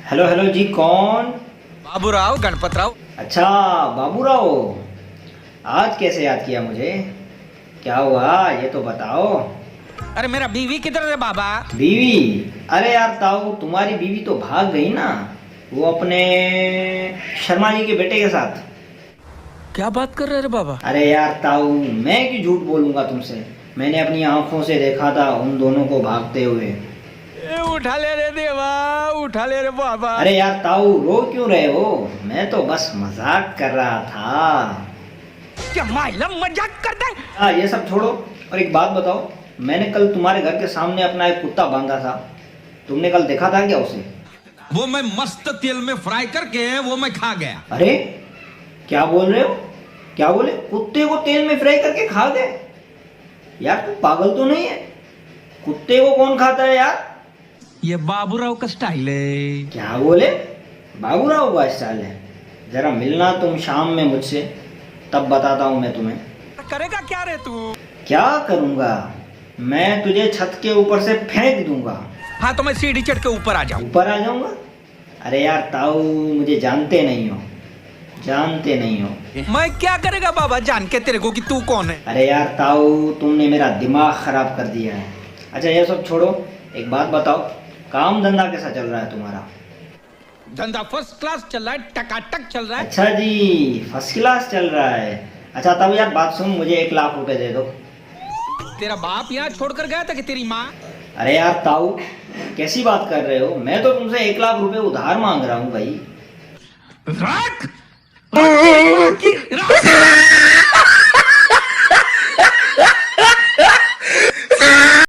Hello hello जी, कौन? बाबूराव गणपतराव। अच्छा, बाबूराव। आज कैसे याद किया मुझे? क्या हुआ ये तो बताओ। अरे मेरा बीवी किधर है बाबा? बीवी? अरे यार ताऊ, तुम्हारी बीवी तो भाग गई ना, वो अपने शर्मा जी के बेटे के साथ। क्या बात कर रहे रे बाबा? अरे यार ताऊ, मैं क्यों झूठ बोलूंगा तुमसे। मैंने अपनी आंखों से देखा था उन दोनों को भागते हुए। उठा ले रे देवा, उठा ले रे बाबा। अरे यार ताऊ, रो क्यों रहे हो? मैं तो बस मजाक कर रहा था। क्या माइला मजाक करता है? हाँ, ये सब छोड़ो और एक बात बताओ। मैंने कल तुम्हारे घर के सामने अपना एक कुत्ता बांधा था, तुमने कल देखा था क्या उसे? वो मैं मस्त तेल में फ्राई करके वो मैं खा गया। अरे क्या बोल रहे हो? क्या बोले? कुत्ते को तेल में फ्राई करके खा गए? यार तू पागल तो नहीं है? कुत्ते को कौन खाता है यार? ये बाबूराव का स्टाइल है। क्या बोले? बाबूराव का स्टाइल है? जरा मिलना तुम शाम में मुझसे, तब बताता हूँ मैं तुम्हें। करेगा क्या रे तू? क्या करूँगा? मैं तुझे छत के ऊपर से फेंक दूंगा। हाँ तो मैं सीढ़ी चढ़ के ऊपर आ जाऊं। ऊपर आ जाऊंगा? अरे यार ताऊ, मुझे जानते नहीं हो, जानते नहीं हो। मैं क्या करेगा बाबा जान के तेरे को कि तू कौन है? अरे यार ताऊ, तुमने मेरा दिमाग खराब कर दिया है। अच्छा ये सब छोड़ो, एक बात बताओ, काम धंधा कैसा चल रहा है तुम्हारा? धंधा फर्स्ट क्लास चल रहा है, टकाटक चल रहा है। अच्छा जी, फर्स्ट क्लास चल रहा है। अच्छा तब यार बात सुन, मुझे 1 लाख रुपए दे दो। तेरा बाप यहाँ छोड़कर गया था कि तेरी माँ? अरे यार ताऊ, कैसी बात कर रहे हो? मैं तो तुमसे 1 लाख रुपए उधार मांग रहा हूँ भाई। रख!